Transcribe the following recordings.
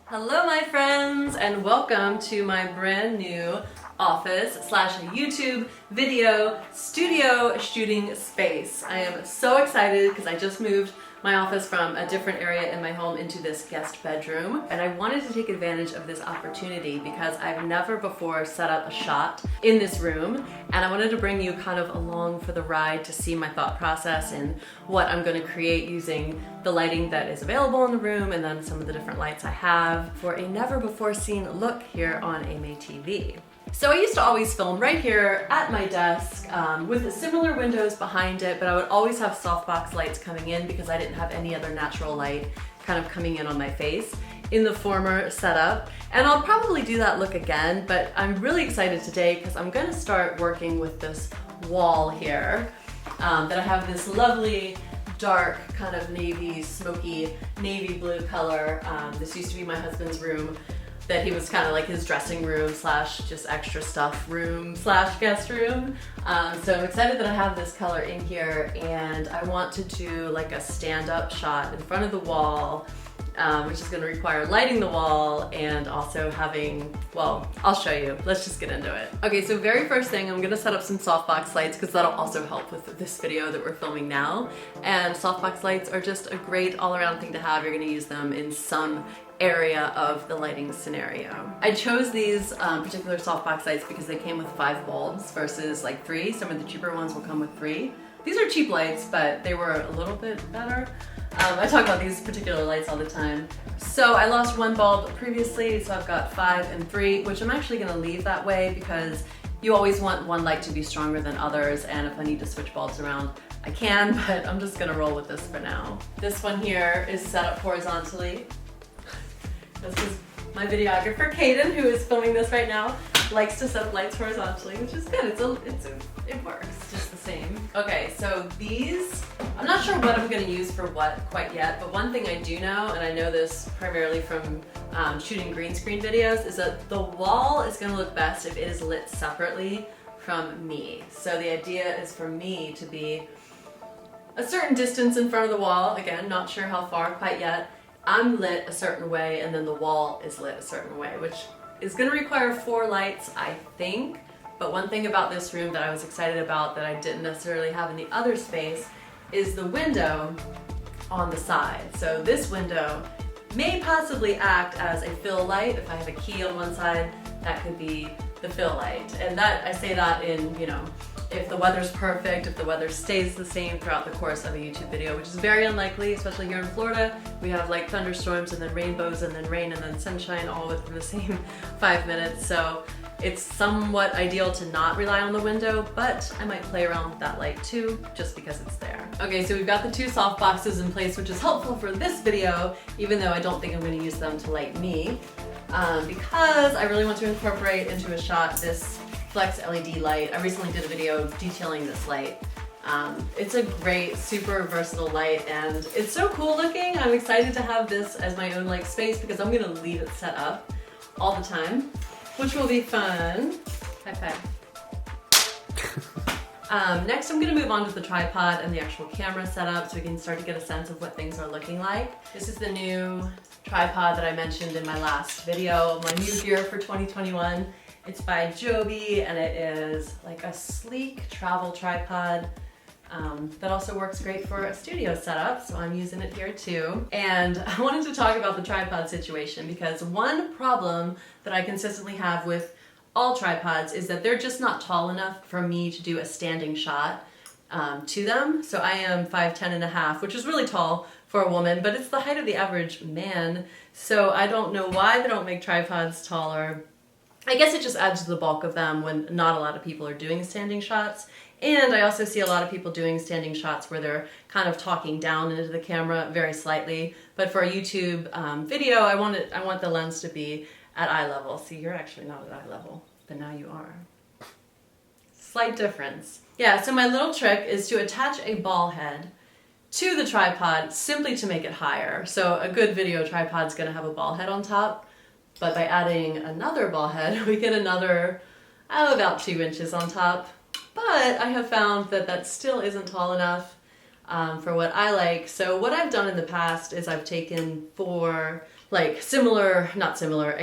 Hello my friends and welcome to my brand new office slash YouTube video studio shooting space. I am so excited because I just moved my office from a different area in my home into this guest bedroom, and I wanted to take advantage of this opportunity because I've never before set up a shot in this room, and I wanted to bring you kind of along for the ride to see my thought process and what I'm going to create using the lighting that is available in the room and then some of the different lights I have for a never before seen look here on AMA TV. So I used to always film right here at my desk with similar windows behind it, but I would always have softbox lights coming in because I didn't have any other natural light kind of coming in on my face in the former setup. And I'll probably do that look again, but I'm really excited today because I'm going to start working with this wall here that I have this lovely dark kind of navy, smoky navy blue color. This used to be my husband's room that he was kind of like his dressing room slash just extra stuff room slash guest room. So I'm excited that I have this color in here, and I want to do like a stand-up shot in front of the wall, which is going to require lighting the wall and also having, well, I'll show you. Let's just get into it. Okay, so very first thing, I'm going to set up some softbox lights because that'll also help with this video that we're filming now. And softbox lights are just a great all-around thing to have. You're going to use them in some area of the lighting scenario. I chose these particular softbox lights because they came with 5 bulbs versus like 3. Some of the cheaper ones will come with 3. These are cheap lights, but they were a little bit better. I talk about these particular lights all the time. So I lost 1 bulb previously, so I've got 5 and 3, which I'm actually going to leave that way because you always want one light to be stronger than others, and if I need to switch bulbs around, I can, but I'm just going to roll with this for now. This one here is set up horizontally. This is my videographer, Caden, who is filming this right now, likes to set up lights horizontally, which is good. It works just the same. Okay, so these, I'm not sure what I'm going to use for what quite yet, but one thing I do know, and I know this primarily from shooting green screen videos, is that the wall is going to look best if it is lit separately from me. So the idea is for me to be a certain distance in front of the wall. Again, not sure how far quite yet. I'm lit a certain way, and then the wall is lit a certain way, which is going to require 4 lights, I think. But one thing about this room that I was excited about that I didn't necessarily have in the other space is the window on the side. So this window may possibly act as a fill light. If I have a key on one side, that could be the fill light. And that, I say that in, you know, if the weather's perfect, if the weather stays the same throughout the course of a YouTube video, which is very unlikely, especially here in Florida. We have like thunderstorms and then rainbows and then rain and then sunshine all within the same 5 minutes. So it's somewhat ideal to not rely on the window, but I might play around with that light too, just because it's there. Okay, so we've got the 2 soft boxes in place, which is helpful for this video, even though I don't think I'm going to use them to light me, because I really want to incorporate into a shot this Flex LED light. I recently did a video detailing this light. It's a great, super versatile light, and it's so cool looking. I'm excited to have this as my own like space because I'm gonna leave it set up all the time, which will be fun. High five. Next I'm gonna move on to the tripod and the actual camera setup so we can start to get a sense of what things are looking like. This is the new tripod that I mentioned in my last video, my new gear for 2021. It's by Joby, and it is like a sleek travel tripod that also works great for a studio setup, so I'm using it here too. And I wanted to talk about the tripod situation because one problem that I consistently have with all tripods is that they're just not tall enough for me to do a standing shot to them. So I am 5'10½", which is really tall for a woman, but it's the height of the average man. So I don't know why they don't make tripods taller. I guess it just adds to the bulk of them when not a lot of people are doing standing shots. And I also see a lot of people doing standing shots where they're kind of talking down into the camera very slightly. But for a YouTube video, I want the lens to be at eye level. See, you're actually not at eye level, but now you are. Slight difference. Yeah, so my little trick is to attach a ball head to the tripod simply to make it higher. So a good video tripod is going to have a ball head on top. But by adding another ball head, we get another, about 2 inches on top. But I have found that that still isn't tall enough for what I like. So what I've done in the past is I've taken 4 like similar, not similar,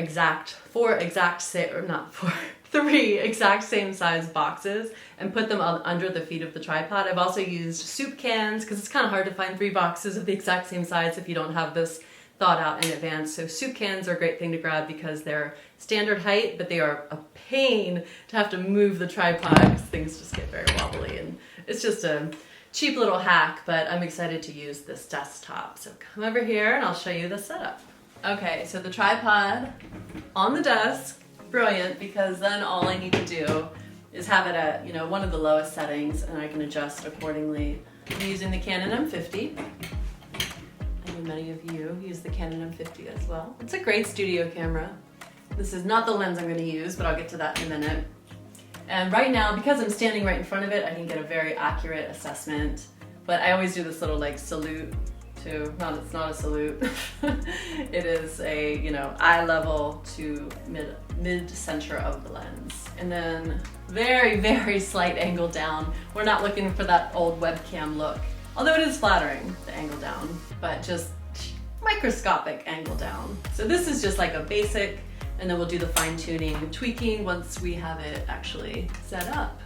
three exact same size boxes and put them under the feet of the tripod. I've also used soup cans because it's kind of hard to find 3 boxes of the exact same size if you don't have this thought out in advance. So soup cans are a great thing to grab because they're standard height, but they are a pain to have to move the tripod because things just get very wobbly, and it's just a cheap little hack, but I'm excited to use this desktop. So come over here and I'll show you the setup. Okay, so the tripod on the desk, brilliant, because then all I need to do is have it at, you know, one of the lowest settings and I can adjust accordingly. I'm using the Canon M50. I know many of you use the Canon M50 as well. It's a great studio camera. This is not the lens I'm going to use, but I'll get to that in a minute. And right now, because I'm standing right in front of it, I can get a very accurate assessment. But I always do this little like salute to, it's not a salute. It is a, you know, eye level to mid center of the lens. And then very, very slight angle down. We're not looking for that old webcam look. Although it is flattering, the angle down, but just microscopic angle down. So this is just like a basic, and then we'll do the fine tuning and tweaking once we have it actually set up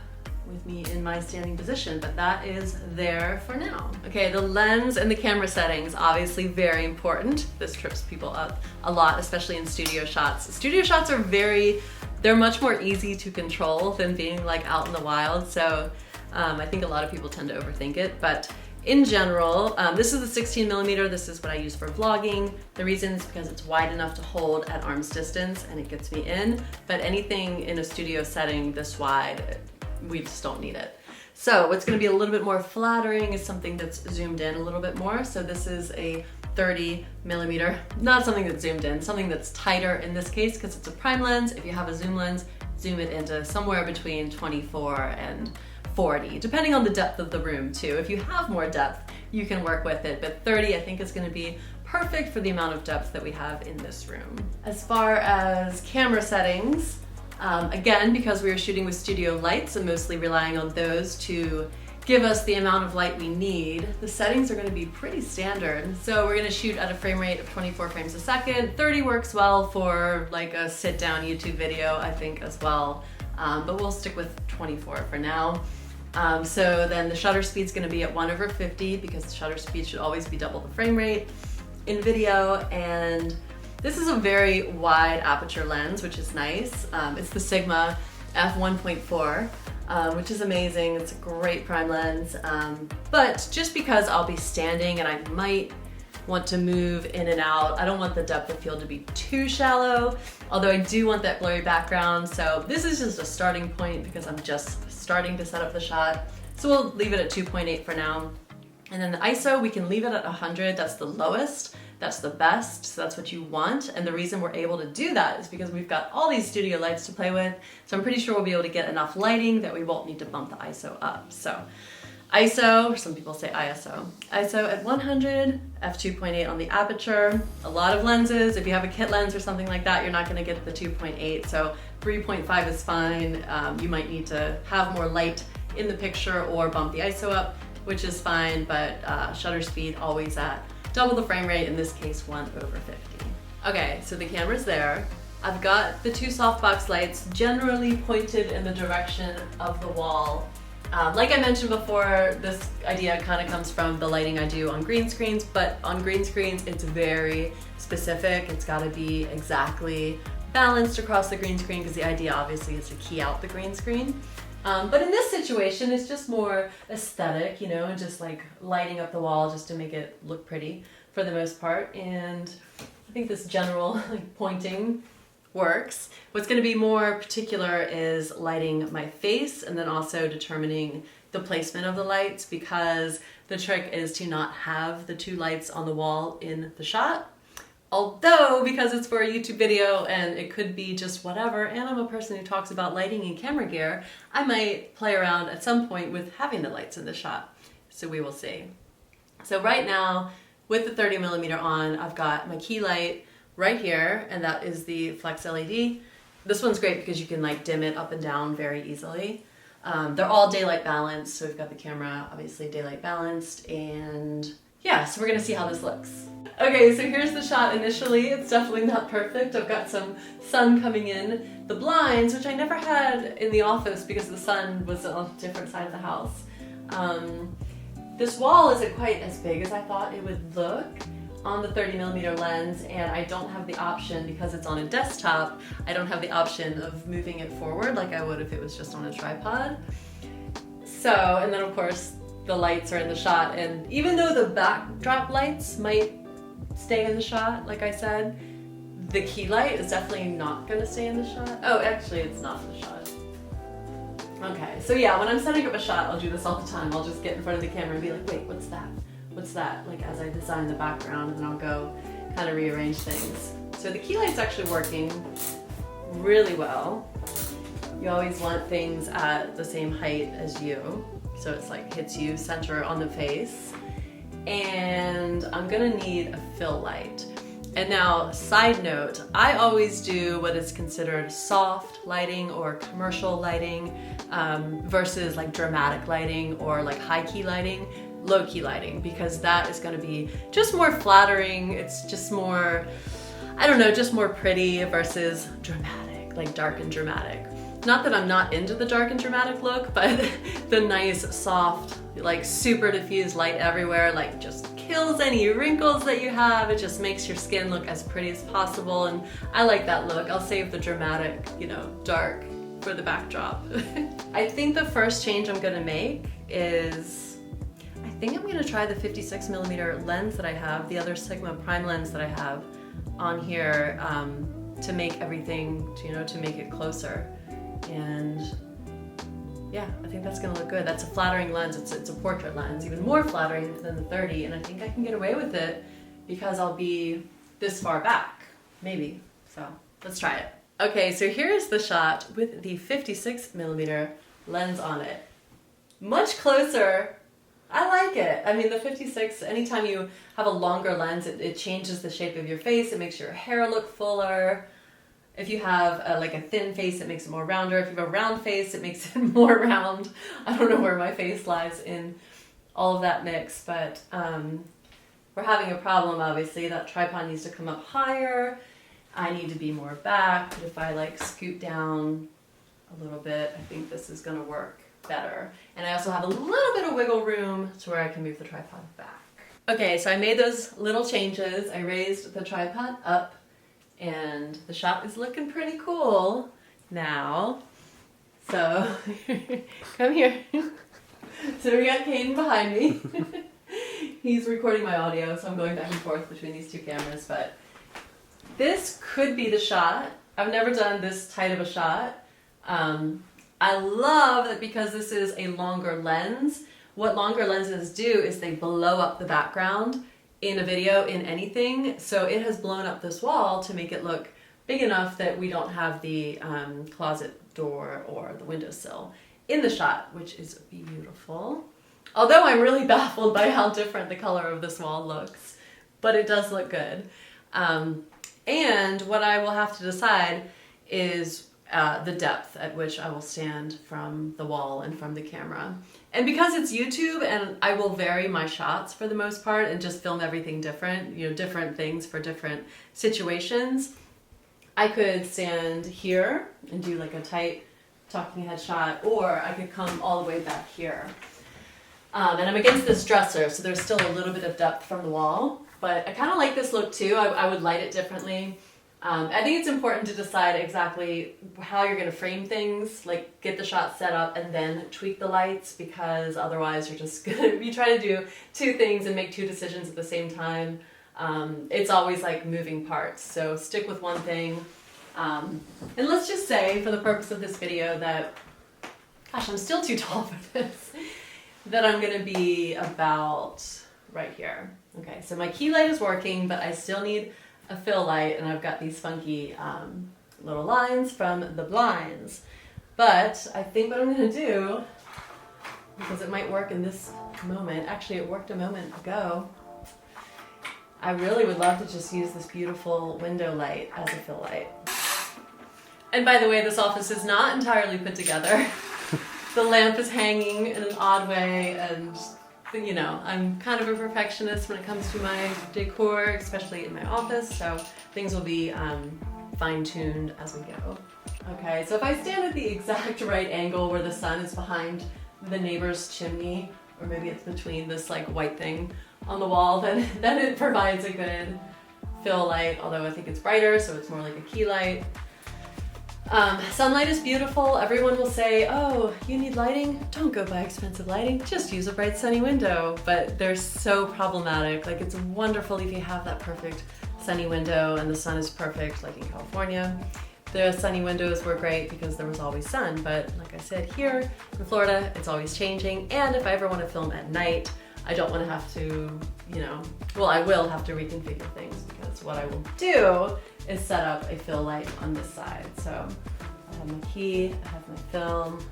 with me in my standing position, but that is there for now. Okay, the lens and the camera settings, obviously very important. This trips people up a lot, especially in studio shots. Studio shots are they're much more easy to control than being like out in the wild. So I think a lot of people tend to overthink it, but in general, this is the 16mm. This is what I use for vlogging. The reason is because it's wide enough to hold at arm's distance and it gets me in, but anything in a studio setting this wide, we just don't need it. So what's gonna be a little bit more flattering is something that's zoomed in a little bit more. So this is a 30mm, not something that's zoomed in, something that's tighter in this case because it's a prime lens. If you have a zoom lens, zoom it into somewhere between 24 and 40, depending on the depth of the room too. If you have more depth, you can work with it, but 30 I think is gonna be perfect for the amount of depth that we have in this room. As far as camera settings, again, because we are shooting with studio lights and mostly relying on those to give us the amount of light we need, the settings are gonna be pretty standard. So we're gonna shoot at a frame rate of 24 frames a second. 30 works well for like a sit-down YouTube video, I think, as well. But we'll stick with 24 for now. So then the shutter speed's gonna be at 1/50 because the shutter speed should always be double the frame rate in video. And this is a very wide aperture lens, which is nice. It's the Sigma f1.4, which is amazing. It's a great prime lens. But just because I'll be standing and I might want to move in and out, I don't want the depth of field to be too shallow, although I do want that blurry background. So this is just a starting point because I'm just starting to set up the shot. So we'll leave it at 2.8 for now. And then the ISO, we can leave it at 100. That's the lowest. That's the best, so that's what you want. And the reason we're able to do that is because we've got all these studio lights to play with. So I'm pretty sure we'll be able to get enough lighting that we won't need to bump the ISO up. So ISO, or some people say ISO. ISO at 100, f2.8 on the aperture. A lot of lenses, if you have a kit lens or something like that, you're not gonna get the 2.8, so 3.5 is fine. You might need to have more light in the picture or bump the ISO up, which is fine, but shutter speed always at double the frame rate, in this case 1/50. Okay, so the camera's there. I've got the 2 softbox lights generally pointed in the direction of the wall. Like I mentioned before, this idea kind of comes from the lighting I do on green screens, but on green screens it's very specific. It's got to be exactly balanced across the green screen because the idea obviously is to key out the green screen. But in this situation, it's just more aesthetic, you know, and just like lighting up the wall just to make it look pretty for the most part. And I think this general like pointing works. What's going to be more particular is lighting my face and then also determining the placement of the lights, because the trick is to not have the 2 lights on the wall in the shot. Although, because it's for a YouTube video and it could be just whatever, and I'm a person who talks about lighting and camera gear, I might play around at some point with having the lights in the shot. So we will see. So right now, with the 30mm on, I've got my key light right here, and that is the Flex LED. This one's great because you can like dim it up and down very easily. They're all daylight balanced, so we've got the camera obviously daylight balanced, and yeah, so we're gonna see how this looks. Okay, so here's the shot initially. It's definitely not perfect. I've got some sun coming in. The blinds, which I never had in the office because the sun was on a different side of the house. This wall isn't quite as big as I thought it would look on the 30mm lens, and I don't have the option, because it's on a desktop, I don't have the option of moving it forward like I would if it was just on a tripod. So, and then of course the lights are in the shot, and even though the backdrop lights might stay in the shot, like I said, the key light is definitely not going to stay in the shot. Oh, actually it's not in the shot. Okay, so yeah, when I'm setting up a shot, I'll do this all the time. I'll just get in front of the camera and be like, wait, what's that? What's that? Like as I design the background, and I'll go kind of rearrange things. So the key light's actually working really well. You always want things at the same height as you, so it's like hits you center on the face. And I'm gonna need a fill light. And now, side note, I always do what is considered soft lighting or commercial lighting versus like dramatic lighting or like high key lighting, low key lighting, because that is gonna be just more flattering. It's just more, I don't know, just more pretty versus dramatic, like dark and dramatic. Not that I'm not into the dark and dramatic look, but the nice, soft, like super diffused light everywhere, like just kills any wrinkles that you have. It just makes your skin look as pretty as possible, and I like that look. I'll save the dramatic, you know, dark for the backdrop. I think the first change I'm gonna make is, I think I'm gonna try the 56mm lens that I have, the other Sigma prime lens that I have on here, to make everything, you know, to make it closer. And yeah, I think that's gonna look good. That's a flattering lens. It's a portrait lens, even more flattering than the 30, and I think I can get away with it because I'll be this far back, maybe. So let's try it. Okay, so here's the shot with the 56mm lens on it. Much closer. I like it. I mean, the 56, anytime you have a longer lens, it changes the shape of your face. It makes your hair look fuller. If you have like a thin face, it makes it more rounder. If you have a round face, it makes it more round. I don't know where my face lies in all of that mix, but we're having a problem, obviously. That tripod needs to come up higher. I need to be more back, but if I like scoot down a little bit, I think this is gonna work better. And I also have a little bit of wiggle room to where I can move the tripod back. Okay, so I made those little changes. I raised the tripod up, and the shot is looking pretty cool now. So, come here. So we got Caden behind me. He's recording my audio, so I'm going back and forth between these two cameras, but this could be the shot. I've never done this tight of a shot. I love that because this is a longer lens. What longer lenses do is they blow up the background in a video, in anything. So it has blown up this wall to make it look big enough that we don't have the closet door or the windowsill in the shot, which is beautiful. Although I'm really baffled by how different the color of this wall looks, but it does look good. And what I will have to decide is the depth at which I will stand from the wall and from the camera. And because it's YouTube and I will vary my shots for the most part and just film everything different, you know, different things for different situations, I could stand here and do like a tight talking head shot, or I could come all the way back here. And I'm against this dresser, so there's still a little bit of depth from the wall, but I kind of like this look too. I would light it differently. I think it's important to decide exactly how you're going to frame things, like get the shot set up and then tweak the lights, because otherwise you're just going to be trying to do two things and make two decisions at the same time. It's always like moving parts, so stick with one thing. And let's just say, for the purpose of this video, that, gosh, I'm still too tall for this, that I'm going to be about right here. Okay, so my key light is working, but I still need a fill light, and I've got these funky little lines from the blinds. But I think what I'm going to do, because it might work in this moment, actually it worked a moment ago, I really would love to just use this beautiful window light as a fill light. And by the way, this office is not entirely put together. The lamp is hanging in an odd way, and you know, I'm kind of a perfectionist when it comes to my decor, especially in my office, so things will be fine-tuned as we go. Okay, so if I stand at the exact right angle where the sun is behind the neighbor's chimney, or maybe it's between this like white thing on the wall, then it provides a good fill light, although I think it's brighter, so it's more like a key light. Sunlight is beautiful. Everyone will say, oh, you need lighting? Don't go buy expensive lighting, just use a bright sunny window. But they're so problematic. Like, it's wonderful if you have that perfect sunny window and the sun is perfect, like in California. The sunny windows were great because there was always sun, but like I said, here in Florida, it's always changing. And if I ever want to film at night, I don't want to have to, you know, well, I will have to reconfigure things, because what I will do is set up a fill light on this side. So I have my key, I have my film,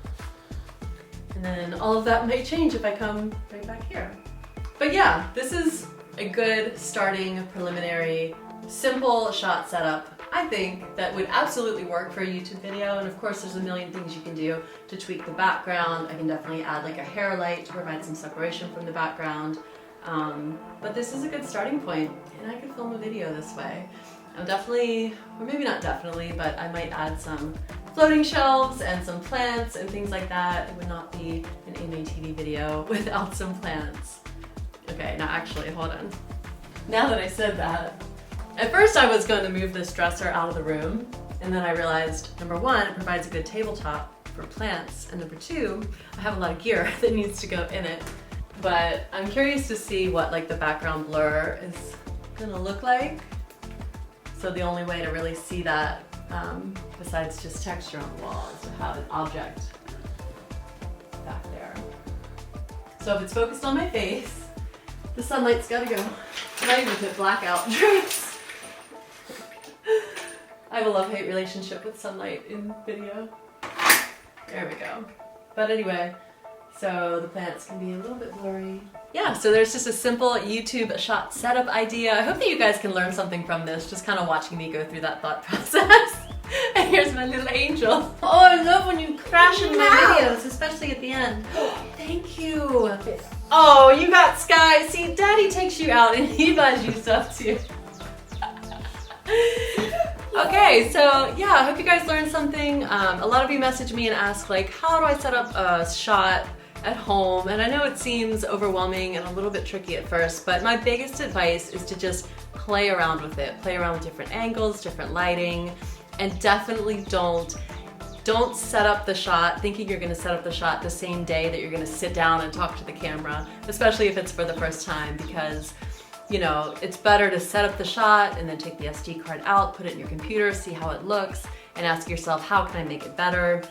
and then all of that might change if I come right back here. But yeah, this is a good starting preliminary, simple shot setup. I think that would absolutely work for a YouTube video, and of course there's a million things you can do to tweak the background. I can definitely add like a hair light to provide some separation from the background, but this is a good starting point, and I could film a video this way. I'm definitely, or maybe not definitely, but I might add some floating shelves and some plants and things like that. It would not be an AMATV video without some plants. Okay, now actually, hold on. Now that I said that, at first I was going to move this dresser out of the room, and then I realized, number one, it provides a good tabletop for plants, and number two, I have a lot of gear that needs to go in it. But I'm curious to see what like the background blur is gonna look like. So the only way to really see that, besides just texture on the wall, is to have an object back there. So if it's focused on my face, the sunlight's gotta go. I might even put blackout drapes. I have a love-hate relationship with sunlight in video. There we go. But anyway, so the plants can be a little bit blurry. Yeah, so there's just a simple YouTube shot setup idea. I hope that you guys can learn something from this, just kind of watching me go through that thought process. And here's my little angel. Oh, I love when you crash into my videos, especially at the end. Thank you. Oh, you got Sky. See, Daddy takes you out and he buys you stuff too. Okay, so yeah, I hope you guys learned something. A lot of you message me and ask like, how do I set up a shot at home? And I know it seems overwhelming and a little bit tricky at first, but my biggest advice is to just play around with it. Play around with different angles, different lighting, and definitely don't set up the shot thinking you're gonna set up the shot the same day that you're gonna sit down and talk to the camera, especially if it's for the first time, because you know, it's better to set up the shot and then take the SD card out, put it in your computer, see how it looks, and ask yourself, how can I make it better?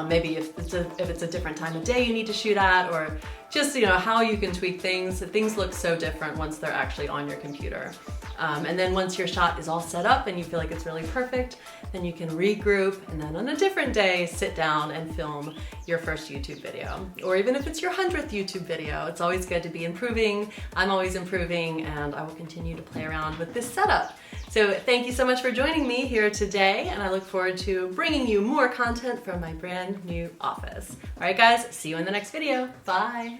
Maybe if it's a different time of day you need to shoot at, or just, you know, how you can tweak things. Things look so different once they're actually on your computer. And then once your shot is all set up and you feel like it's really perfect, then you can regroup and then on a different day, sit down and film your first YouTube video. Or even if it's your 100th YouTube video, it's always good to be improving. I'm always improving, and I will continue to play around with this setup. So thank you so much for joining me here today, and I look forward to bringing you more content from my brand new office. All right guys, see you in the next video. Bye.